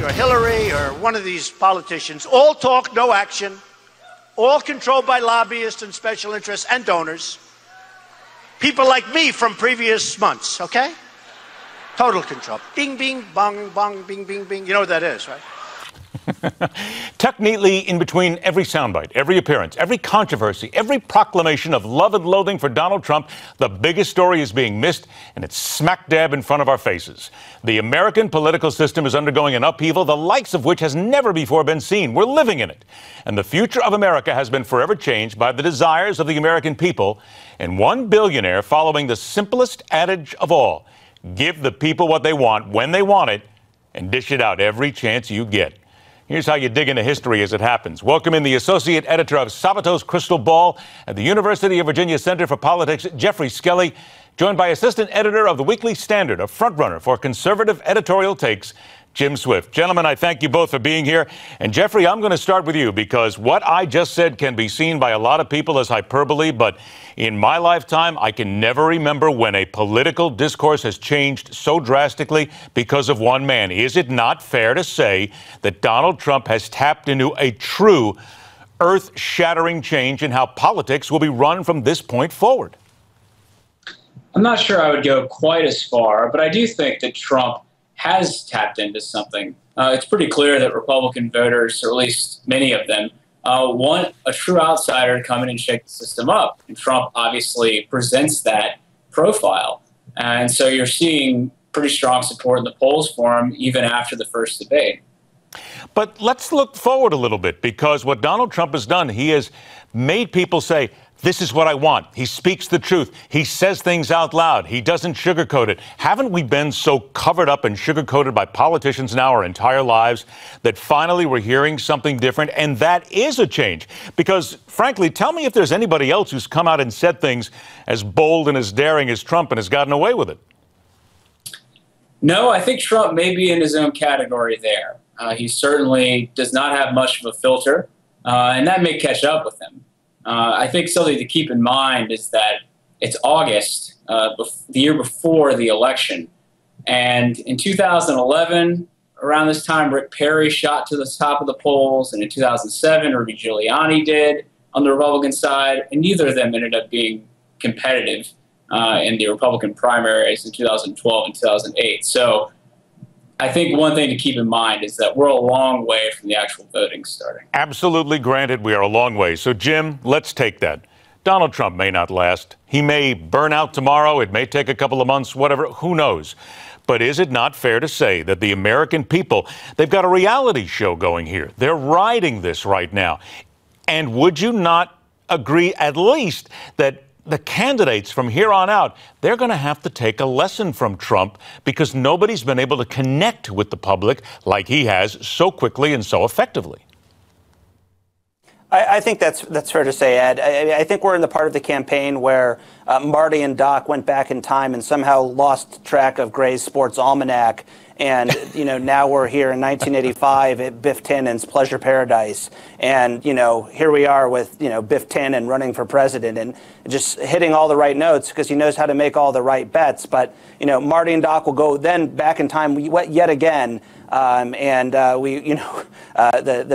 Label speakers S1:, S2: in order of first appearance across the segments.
S1: or Hillary or one of these politicians, all talk, no action, all controlled by lobbyists and special interests and donors. People like me from previous months, okay? Total control. Bing, bing, bong, bong, bing, bing, bing. You know what that is, right?
S2: Tucked neatly in between every soundbite, every appearance, every controversy, every proclamation of love and loathing for Donald Trump, the biggest story is being missed, and it's smack dab in front of our faces. The American political system is undergoing an upheaval, the likes of which has never before been seen. We're living in it. And the future of America has been forever changed by the desires of the American people, and one billionaire following the simplest adage of all: give the people what they want when they want it, and dish it out every chance you get. Here's how you dig into history as it happens. Welcome in the associate editor of Sabato's Crystal Ball at the University of Virginia Center for Politics, Geoffrey Skelley, joined by assistant editor of the Weekly Standard, a frontrunner for conservative editorial takes, Jim Swift. Gentlemen, I thank you both for being here. And Geoffrey, I'm going to start with you because what I just said can be seen by a lot of people as hyperbole, but in my lifetime, I can never remember when a political discourse has changed so drastically because of one man. Is it not fair to say that Donald Trump has tapped into a true earth-shattering change in how politics will be run from this point forward?
S3: I'm not sure I would go quite as far, but I do think that Trump has tapped into something. It's pretty clear that Republican voters, or at least many of them, want a true outsider to come in and shake the system up. And Trump obviously presents that profile. And so you're seeing pretty strong support in the polls for him even after the first debate.
S2: But let's look forward a little bit, because what Donald Trump has done, he has made people say, this is what I want. He speaks the truth. He says things out loud. He doesn't sugarcoat it. Haven't we been so covered up and sugarcoated by politicians now our entire lives that finally we're hearing something different? And that is a change. Because, frankly, tell me if there's anybody else who's come out and said things as bold and as daring as Trump and has gotten away with it.
S3: No, I think Trump may be in his own category there. He certainly does not have much of a filter, and that may catch up with him. I think something to keep in mind is that it's August, the year before the election. And in 2011, around this time, Rick Perry shot to the top of the polls. And in 2007, Rudy Giuliani did on the Republican side. And neither of them ended up being competitive in the Republican primaries in 2012 and 2008. So I think one thing to keep in mind is that we're a long way from the actual voting starting.
S2: Absolutely, granted, we are a long way. So, Jim, let's take that. Donald Trump may not last. He may burn out tomorrow. It may take a couple of months, whatever. Who knows? But is it not fair to say that the American people, they've got a reality show going here? They're riding this right now. And would you not agree at least that the candidates from here on out, they're going to have to take a lesson from Trump, because nobody's been able to connect with the public like he has so quickly and so effectively?
S4: I think that's fair to say, Ed. I think we're in the part of the campaign where Marty and Doc went back in time and somehow lost track of Gray's Sports Almanac. And, now we're here in 1985 at Biff Tannen's Pleasure Paradise. And, here we are with, Biff Tannen running for president and just hitting all the right notes because he knows how to make all the right bets. But, Marty and Doc will go then back in time yet again. The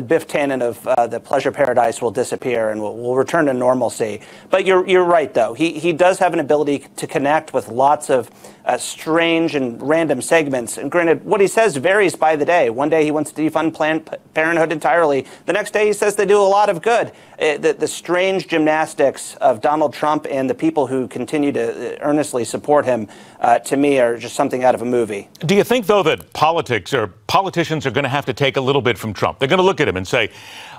S4: Biff Tannen of the Pleasure Paradise will disappear and we'll return to normalcy. But you're right, though. He does have an ability to connect with lots of strange and random segments. And granted, what he says varies by the day. One day he wants to defund Planned Parenthood entirely. The next day he says they do a lot of good. The strange gymnastics of Donald Trump and the people who continue to earnestly support him, to me, are just something out of a movie.
S2: Do you think, though, that politicians are going to have to take a little bit from Trump? They're going to look at him and say,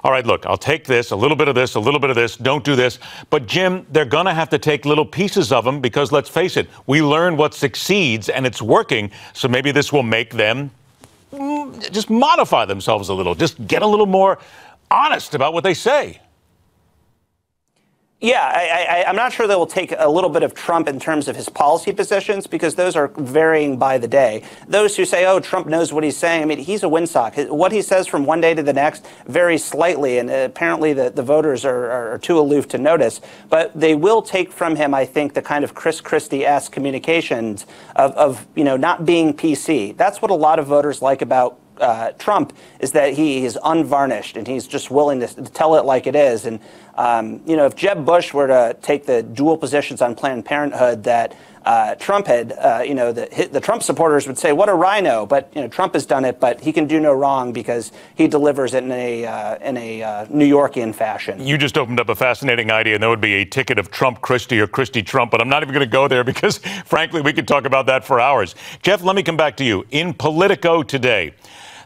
S2: all right, look, I'll take this, a little bit of this, a little bit of this, don't do this. But, Jim, they're going to have to take little pieces of him because, let's face it, we learn what succeeds and it's working. So maybe this will make them just modify themselves a little, just get a little more honest about what they say.
S4: Yeah, I'm not sure they will take a little bit of Trump in terms of his policy positions, because those are varying by the day. Those who say, oh, Trump knows what he's saying, I mean, he's a windsock. What he says from one day to the next varies slightly, and apparently the voters are too aloof to notice. But they will take from him, I think, the kind of Chris Christie-esque communications of not being PC. That's what a lot of voters like about Trump is that he is unvarnished and he's just willing to tell it like it is. And, if Jeb Bush were to take the dual positions on Planned Parenthood that Trump had, the Trump supporters would say, what a rhino. But, Trump has done it, but he can do no wrong because he delivers it in a New Yorkian fashion.
S2: You just opened up a fascinating idea, and that would be a ticket of Trump Christie or Christie Trump. But I'm not even going to go there because, frankly, we could talk about that for hours. Jeff, let me come back to you. In Politico today,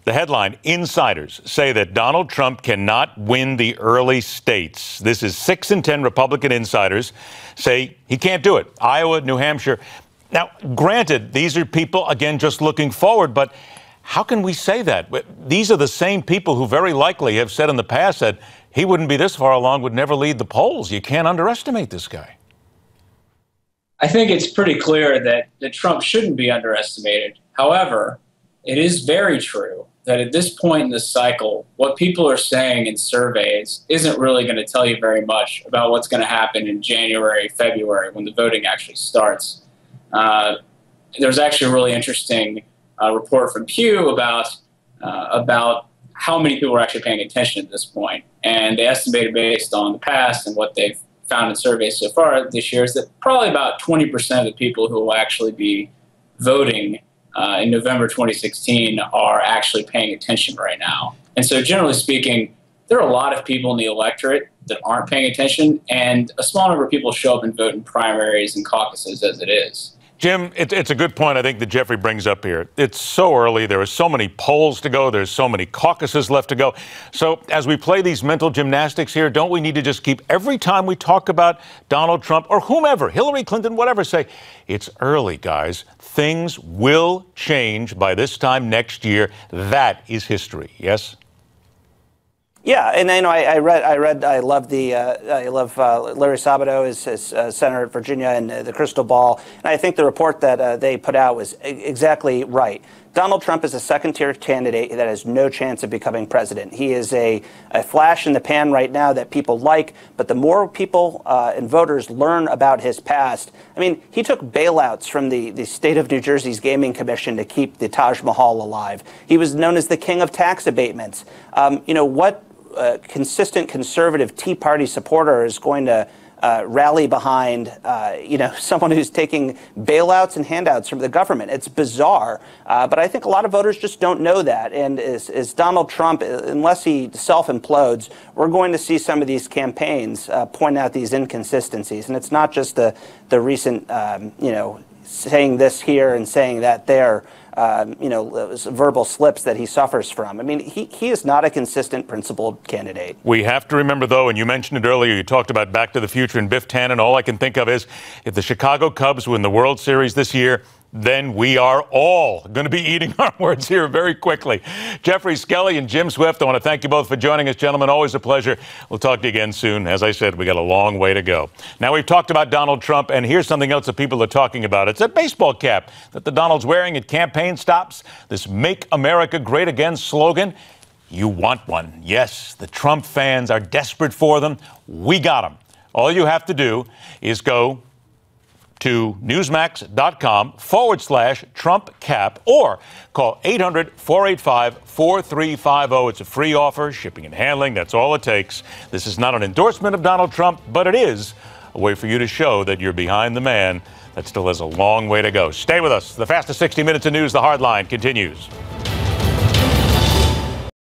S2: the headline, insiders say that Donald Trump cannot win the early states. This is 6 in 10 Republican insiders say he can't do it. Iowa, New Hampshire. Now, granted, these are people, again, just looking forward, but how can we say that? These are the same people who very likely have said in the past that he wouldn't be this far along, would never lead the polls. You can't underestimate this guy.
S3: I think it's pretty clear that Trump shouldn't be underestimated. However, it is very true that at this point in the cycle, what people are saying in surveys isn't really going to tell you very much about what's going to happen in January, February, when the voting actually starts. There's actually a really interesting report from Pew about how many people are actually paying attention at this point. And they estimated based on the past and what they've found in surveys so far this year is that probably about 20% of the people who will actually be voting in November 2016 are actually paying attention right now. And so generally speaking, there are a lot of people in the electorate that aren't paying attention, and a small number of people show up and vote in primaries and caucuses as it is.
S2: Jim, it's a good point, I think, that Geoffrey brings up here. It's so early. There are so many polls to go. There's so many caucuses left to go. So as we play these mental gymnastics here, don't we need to just keep, every time we talk about Donald Trump or whomever, Hillary Clinton, whatever, say, it's early, guys. Things will change by this time next year. That is history. Yes?
S4: Yeah, and I love Larry Sabato, his senator at Virginia, and the crystal ball. And I think the report that they put out was exactly right. Donald Trump is a second-tier candidate that has no chance of becoming president. He is a flash in the pan right now that people like, but the more people and voters learn about his past, I mean, he took bailouts from the state of New Jersey's Gaming Commission to keep the Taj Mahal alive. He was known as the king of tax abatements. What consistent conservative Tea Party supporter is going to rally behind, someone who's taking bailouts and handouts from the government? It's bizarre, but I think a lot of voters just don't know that. And as Donald Trump, unless he self-implodes, we're going to see some of these campaigns point out these inconsistencies. And it's not just the recent, saying this here and saying that there. Verbal slips that he suffers from. I mean, he is not a consistent, principled candidate.
S2: We have to remember, though, and you mentioned it earlier, you talked about Back to the Future and Biff Tannen. All I can think of is if the Chicago Cubs win the World Series this year, then we are all going to be eating our words here very quickly. Geoffrey, Skelley, and Jim Swift, I want to thank you both for joining us, gentlemen. Always a pleasure. We'll talk to you again soon. As I said, we got a long way to go. Now, we've talked about Donald Trump, and here's something else that people are talking about. It's a baseball cap that the Donald's wearing at campaign stops. This Make America Great Again slogan. You want one. Yes, the Trump fans are desperate for them. We got them. All you have to do is go to newsmax.com/Trump cap or call 800-485-4350. It's a free offer, shipping and handling. That's all it takes. This is not an endorsement of Donald Trump, but it is a way for you to show that you're behind the man that still has a long way to go. Stay with us. The fastest 60 minutes of news, The Hard Line, continues.